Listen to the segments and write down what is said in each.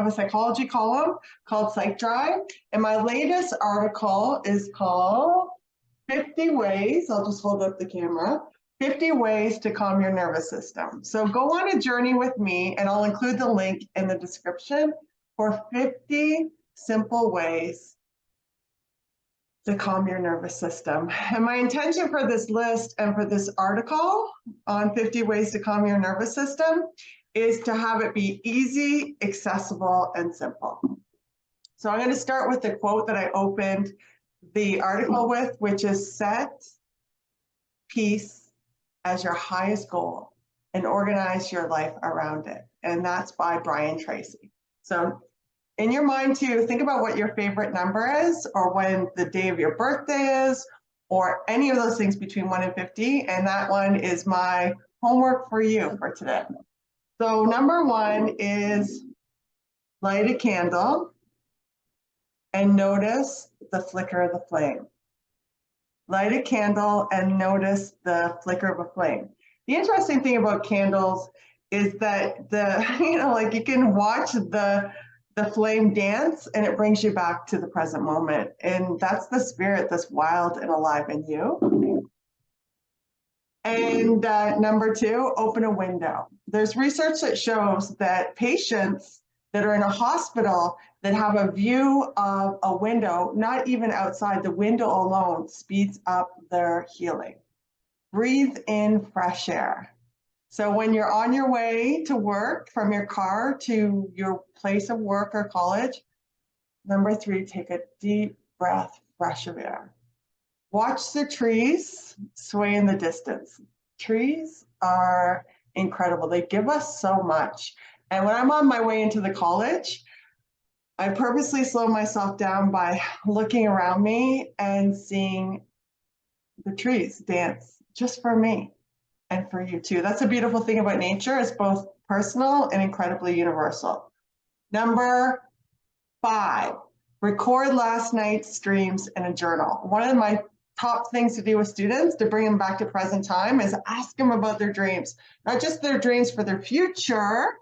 have a psychology column called Psych Drive. And my latest article is called 50 Ways, I'll just hold up the camera, 50 Ways to Calm Your Nervous System. So go on a journey with me, and I'll include the link in the description for 50 simple ways to calm your nervous system. And my intention for this list and for this article on 50 ways to calm your nervous system is to have it be easy, accessible, and simple. So I'm going to start with the quote that I opened the article with, which is set peace as your highest goal and organize your life around it. And that's by Brian Tracy. So in your mind too, think about what your favorite number is, or when the day of your birthday is, or any of those things between 1 and 50. And that one is my homework for you for today. So number 1 is light a candle and notice the flicker of the flame. Light a candle and notice the flicker of a flame. The interesting thing about candles is that you can watch the flame dance and it brings you back to the present moment. And that's the spirit that's wild and alive in you. And number 2, open a window. There's research that shows that patients that are in a hospital that have a view of a window, not even outside, the window alone speeds up their healing. Breathe in fresh air. So when you're on your way to work from your car to your place of work or college, number 3, take a deep breath, fresh air. Watch the trees sway in the distance. Trees are incredible. They give us so much. And when I'm on my way into the college, I purposely slow myself down by looking around me and seeing the trees dance just for me and for you too. That's a beautiful thing about nature. It's both personal and incredibly universal. Number 5, record last night's dreams in a journal. One of my top things to do with students to bring them back to present time is ask them about their dreams, not just their dreams for their future,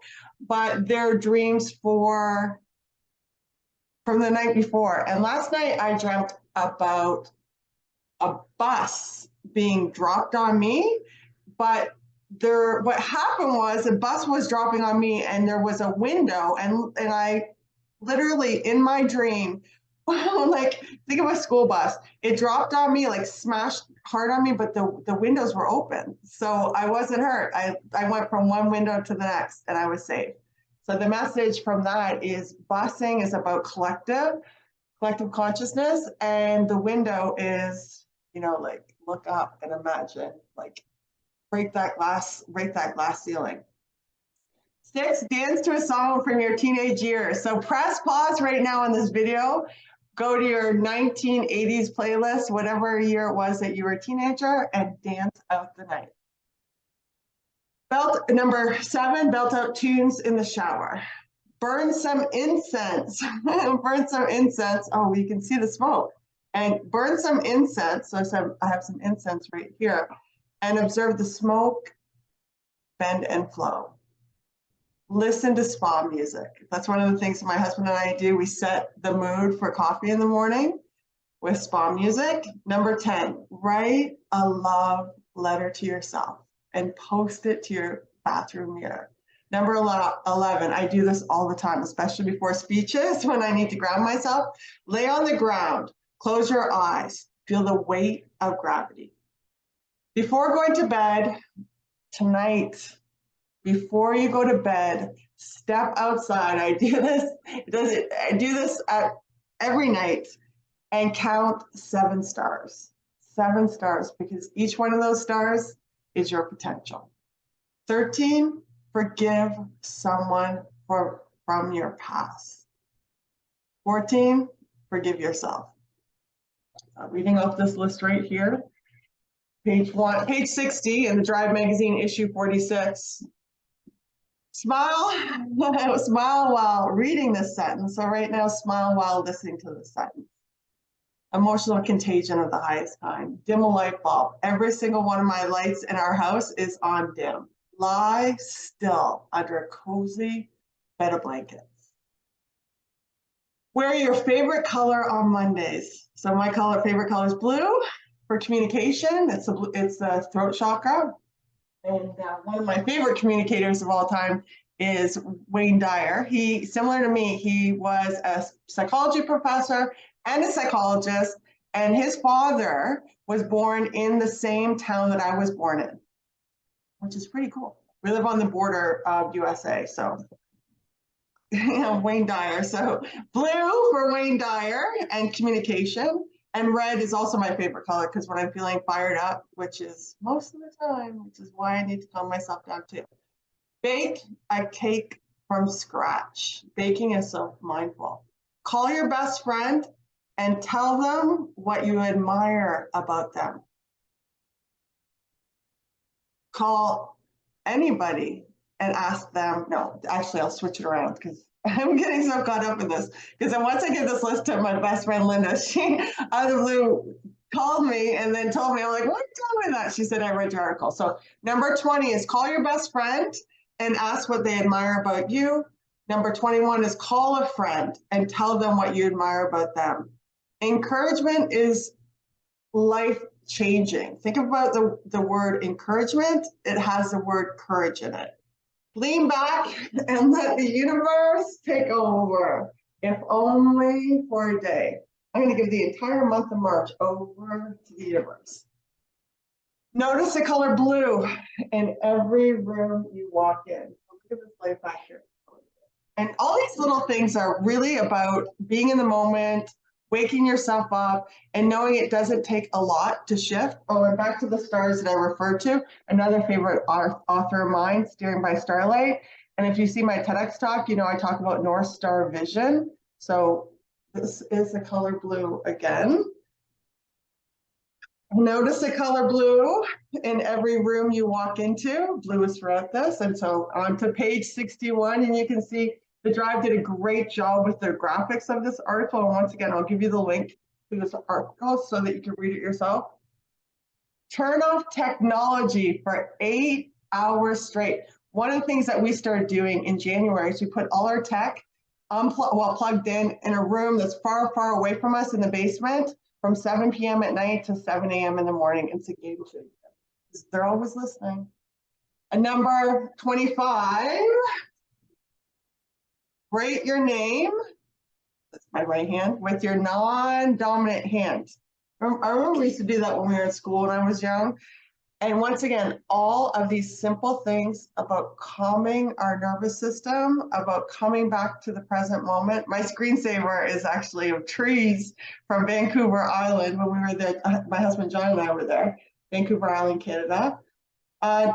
but their dreams from the night before. And last night I dreamt about a bus being dropped on me, but what happened was a bus was dropping on me and there was a window, and I literally in my dream, like think of a school bus, it dropped on me, like smashed hard on me, but the windows were open. So I wasn't hurt. I went from one window to the next and I was safe. So the message from that is busing is about collective consciousness, and the window is, like look up and imagine, like break that glass ceiling. 6, dance to a song from your teenage years. So press pause right now on this video, go to your 1980s playlist, whatever year it was that you were a teenager, and dance out the night. Number 7, belt out tunes in the shower. Burn some incense. Burn some incense. Oh, you can see the smoke. And burn some incense. So I have some incense right here. And observe the smoke bend and flow. Listen to spa music. That's one of the things my husband and I do. We set the mood for coffee in the morning with spa music. Number 10, write a love letter to yourself and post it to your bathroom mirror. Number 11, I do this all the time, especially before speeches when I need to ground myself. Lay on the ground, close your eyes, feel the weight of gravity. Before going to bed tonight, before you go to bed, step outside. I do this every night and count 7 stars. 7 stars, because each one of those stars is your potential. 13, forgive someone from your past. 14, forgive yourself. Reading off this list right here. Page 60 in the Drive magazine, issue 46. Smile while reading this sentence. So right now, smile while listening to the sentence. Emotional contagion of the highest kind. Dim a light bulb. Every single one of my lights in our house is on dim. Lie still under a cozy bed of blankets. Wear your favorite color on Mondays. So my favorite color is blue for communication. It's the throat chakra. And one of my favorite communicators of all time is Wayne Dyer. He, similar to me, he was a psychology professor and a psychologist, and his father was born in the same town that I was born in, which is pretty cool. We live on the border of USA, so Wayne Dyer. So blue for Wayne Dyer and communication. And red is also my favorite color because when I'm feeling fired up, which is most of the time, which is why I need to calm myself down too. Bake a cake from scratch. Baking is so mindful. Call your best friend and tell them what you admire about them. Call anybody and ask them, no, actually I'll switch it around because I'm getting so caught up in this. Because then once I give this list to my best friend Linda, she out of the blue called me and then told me, I'm like, what are you telling me that? She said, I read your article. So number 20 is call your best friend and ask what they admire about you. Number 21 is call a friend and tell them what you admire about them. Encouragement is life changing. Think about the word encouragement. It has the word courage in it. Lean back and let the universe take over, if only for a day. I'm going to give the entire month of March over to the universe. Notice the color blue in every room you walk in. Look at this light back here. And all these little things are really about being in the moment, waking yourself up, and knowing it doesn't take a lot to shift. Oh, and back to the stars that I referred to, another favorite author of mine, Steering by Starlight. And if you see my TEDx talk, you know I talk about North Star vision. So this is the color blue again. Notice the color blue in every room you walk into. Blue is throughout this. And so on to page 61, and you can see the Drive did a great job with their graphics of this article. And once again, I'll give you the link to this article so that you can read it yourself. Turn off technology for 8 hours straight. One of the things that we started doing in January is we put all our tech plugged in a room that's far, far away from us in the basement from 7 p.m. at night to 7 a.m. in the morning. It's a game changer. They're always listening. And number 25, write your name, that's my right hand, with your non-dominant hand. I remember we used to do that when we were at school when I was young. And once again, all of these simple things about calming our nervous system, about coming back to the present moment. My screensaver is actually of trees from Vancouver Island when we were there. My husband John and I were there, Vancouver Island, Canada.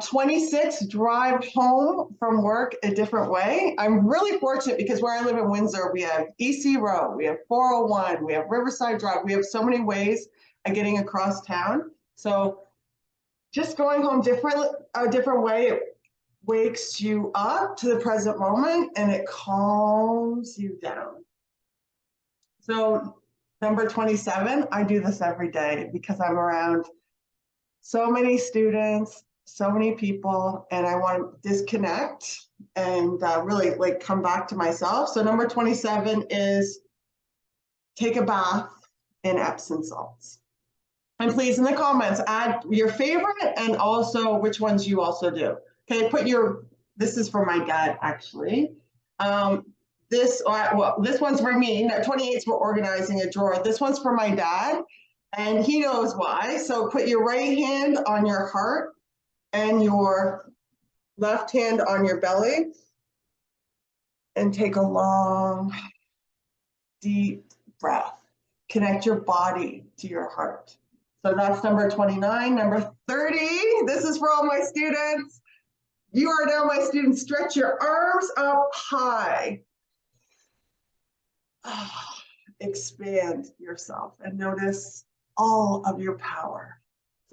26, drive home from work a different way. I'm really fortunate because where I live in Windsor, we have EC Road, we have 401, we have Riverside Drive, we have so many ways of getting across town. So just going home a different way, it wakes you up to the present moment and it calms you down. So number 27, I do this every day because I'm around so many students, so many people, and I want to disconnect and really like come back to myself. So number 27 is take a bath in Epsom salts. And please in the comments, add your favorite and also which ones you also do. Okay, this is for my dad actually. This one's for me. Now 28's for organizing a drawer. This one's for my dad and he knows why. So put your right hand on your heart and your left hand on your belly and take a long, deep breath. Connect your body to your heart. So that's number 29. Number 30, this is for all my students. You are now my students. Stretch your arms up high. Expand yourself and notice all of your power.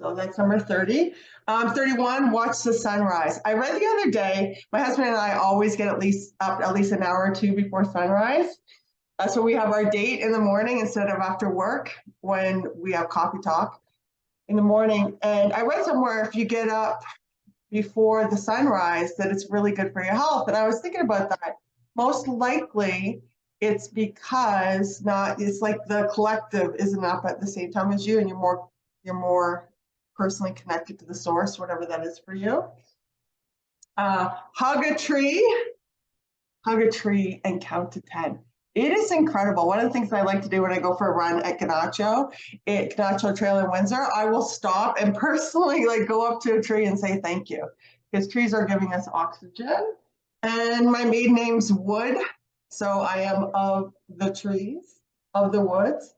So that's number 30. 31, watch the sunrise. I read the other day, my husband and I always get at least an hour or two before sunrise. So we have our date in the morning instead of after work when we have coffee talk in the morning. And I read somewhere if you get up before the sunrise that it's really good for your health. And I was thinking about that. Most likely it's because it's like the collective isn't up at the same time as you, and you're more personally connected to the source, whatever that is for you. Hug a tree and count to 10. It is incredible. One of the things I like to do when I go for a run at Ganacho Trail in Windsor, I will stop and personally go up to a tree and say thank you, because trees are giving us oxygen. And my maiden name's Wood, so I am of the trees, of the woods.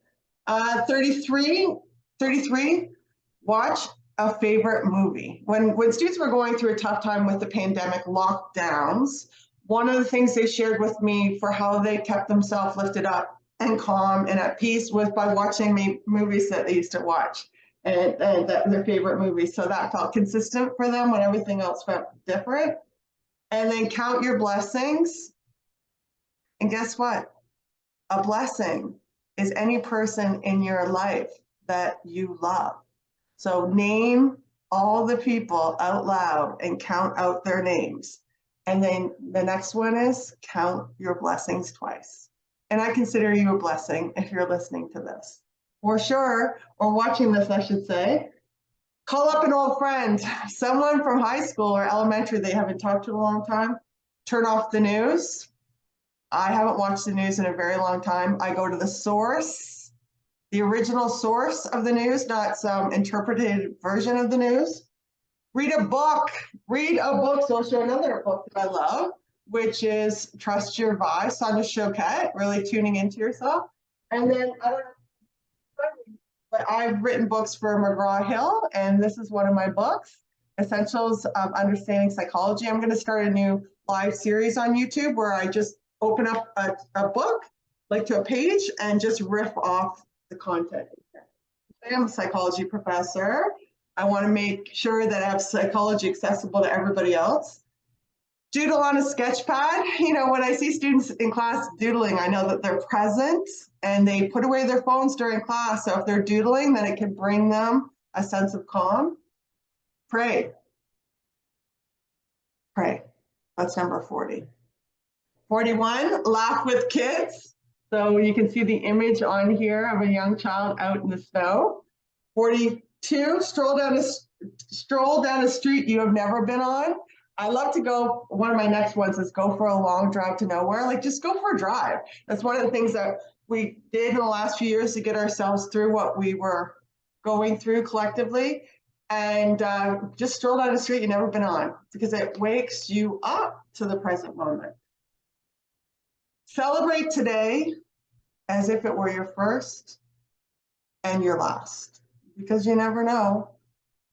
33, watch a favorite movie. When students were going through a tough time with the pandemic lockdowns, one of the things they shared with me for how they kept themselves lifted up and calm and at peace was by watching movies that they used to watch, and their favorite movies. So that felt consistent for them when everything else felt different. And then count your blessings. And guess what? A blessing is any person in your life that you love. So name all the people out loud and count out their names. And then the next one is count your blessings twice. And I consider you a blessing if you're listening to this. For sure, or watching this, I should say. Call up an old friend, someone from high school or elementary they haven't talked to in a long time. Turn off the news. I haven't watched the news in a very long time. I go to the source, the original source of the news, not some interpreted version of the news. Read a book. So I'll show another book that I love, which is Trust Your Vibe, Sandra Choquette, really tuning into yourself. And then, I don't know, but I've written books for McGraw-Hill, and this is one of my books, Essentials of Understanding Psychology. I'm going to start a new live series on YouTube where I just open up a book, to a page, and just riff off the content. I am a psychology professor. I want to make sure that I have psychology accessible to everybody else. Doodle on a sketch pad. When I see students in class doodling, I know that they're present and they put away their phones during class. So if they're doodling, then it can bring them a sense of calm. Pray. That's number 40. 41, laugh with kids. So you can see the image on here of a young child out in the snow. 42, stroll down a street you have never been on. I love to go, one of my next ones is go for a long drive to nowhere. Just go for a drive. That's one of the things that we did in the last few years to get ourselves through what we were going through collectively. And just stroll down a street you've never been on, because it wakes you up to the present moment. Celebrate today as if it were your first and your last, because you never know.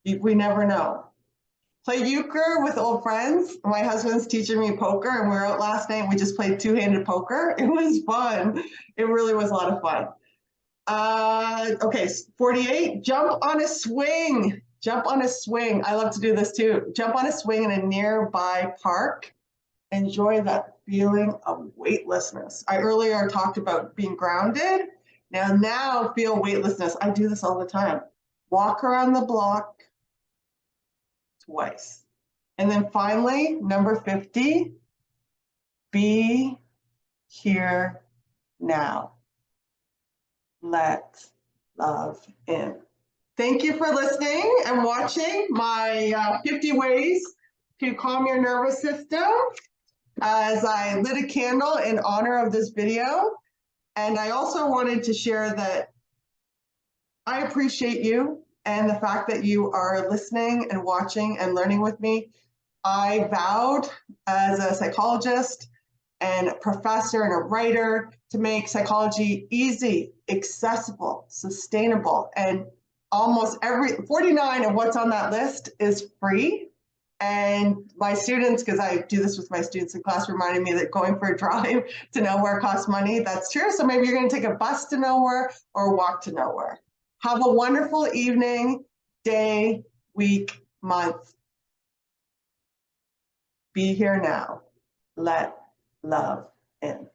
We never know. Play euchre with old friends. My husband's teaching me poker, and we were out last night and we just played two-handed poker. It was fun. It really was a lot of fun. Okay, 48, jump on a swing. I love to do this too. Jump on a swing in a nearby park. Enjoy that feeling of weightlessness. I earlier talked about being grounded. Now feel weightlessness. I do this all the time. Walk around the block twice. And then finally, number 50, be here now. Let love in. Thank you for listening and watching my 50 ways to calm your nervous system, as I lit a candle in honor of this video. And I also wanted to share that I appreciate you and the fact that you are listening and watching and learning with me. I vowed as a psychologist and a professor and a writer to make psychology easy, accessible, sustainable, and almost 49 of what's on that list is free. And my students, because I do this with my students in class, reminded me that going for a drive to nowhere costs money. That's true. So maybe you're going to take a bus to nowhere or walk to nowhere. Have a wonderful evening, day, week, month. Be here now. Let love in.